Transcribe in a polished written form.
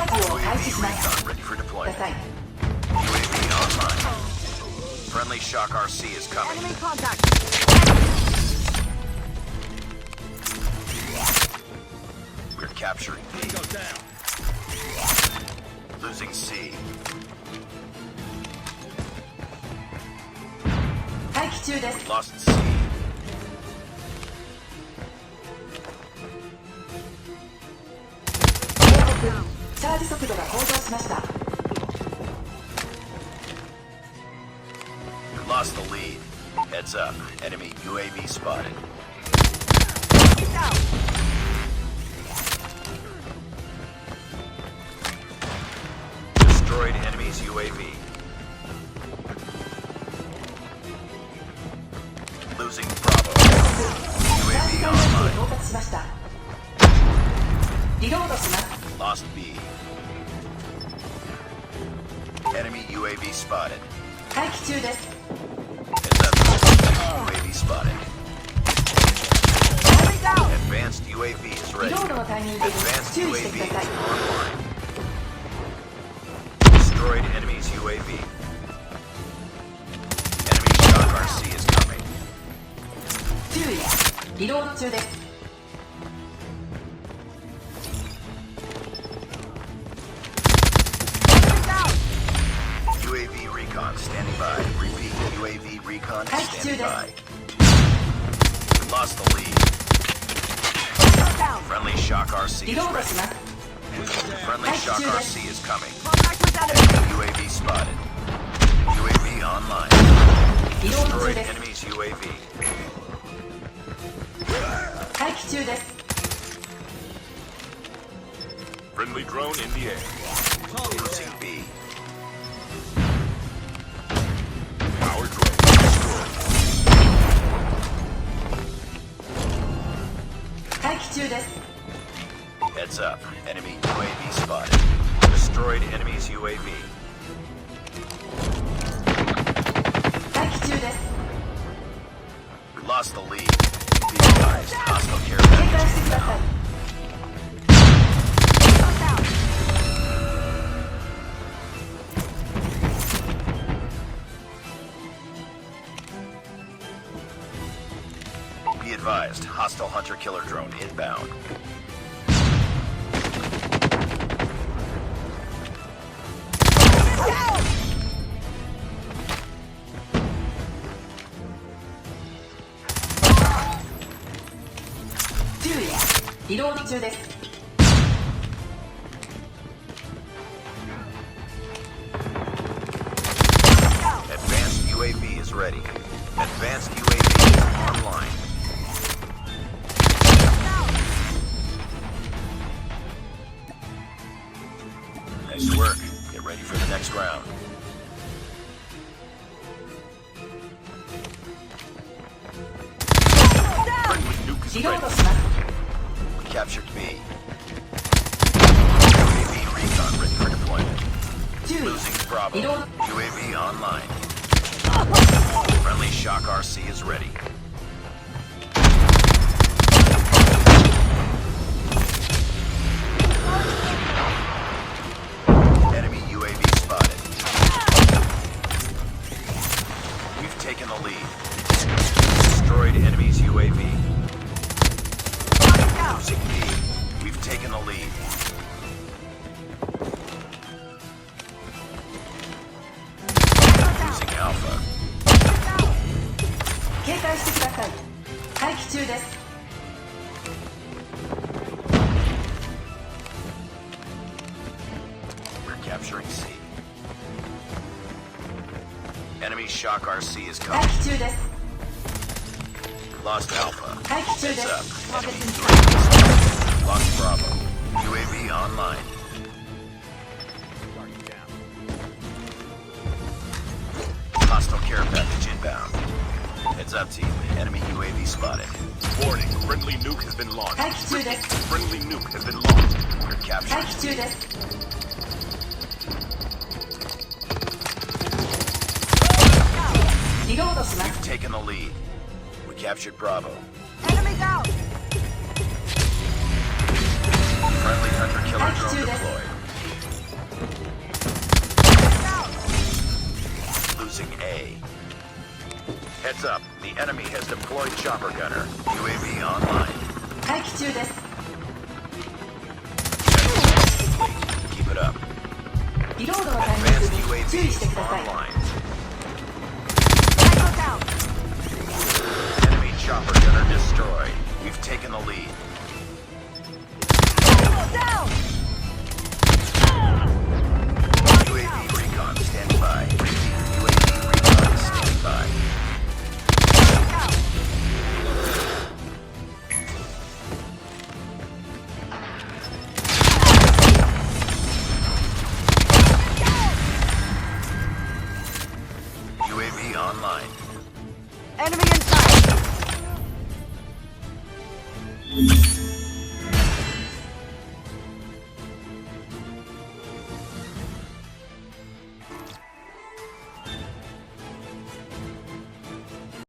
recon ready for deployment. UAV online. Friendly Shock RC is coming. Enemy contact. We're capturing B. Losing C. 待機中です。 Lost C. チャージ速度が向上しました。 We lost the lead. Heads up. Enemy UAV spotted. Destroyed enemy's UAV. Losing Bravo. UAV 到 online. 達しました。リロードします。 Lost B. Enemy UAV spotted. 待機中です。 Heads up. UAV spotted. Advanced UAV is リ ready. ロードのタイミングに Advanced 注意して UAV くだ is さい。 online. Destroyed enemy's UAV. Enemy Shock RC is coming. 注意。リロード中です。 UAV recon standing by. Repeat. UAV recon standing by. We lost the lead. Friendly Shock RC リ is ロード ready. します。 Friendly Shock RC is coming. Contact with enemy. UAV spotted. UAV online. リロード中 Destroyed です。 enemy's UAV. 待機中です。 Friendly drone in the air. Losing B. Our drone destroyed. 待機中です。 Heads up. Enemy UAV spotted. Destroyed enemy's UAV. 待機中です。 We lost the lead. Be advised. Hostile care 警戒 package してくださ inbound. い。 Be advised. Hostile hunter killer drone inbound.注意。リロード中です。 Advanced UAV is ready. Advanced UAV is online. Nice work. Get ready for the next round. Friendly nuke is リロード ready. します。 We captured B. UAV recon ready for deployment. 注意。 Losing Bravo. リロード。 UAV online. Friendly Shock RC is ready. Enemy UAV spotted. We've taken the lead. Destroyed enemy's UAV. Losing B. We've taken the lead. Losing Alpha. 警戒してください。待機中です。 We're capturing C. Enemy Shock RC is 待 coming. 機中です。 Lost Alpha. 待機中で Heads す。 up. Enemy UAV spotted. Lost Bravo. UAV online. Hostile care package inbound. Heads up, team. Enemy UAV spotted. Warning. Friendly nuke has been launched. 待機中です。 Friendly nuke has been launched. We're 待 capturing 機中です。 リロードします。 We've taken the lead. We captured Bravo. Enemy down. Friendly hunter killer Thank drone you. deployed. chopper gunner. UAV online. 待機中です。 Keep it up. リロードのタイミン Advanced グに注意してください。 UAV online. Tango down. Enemy chopper gunner destroyed. We've taken the lead.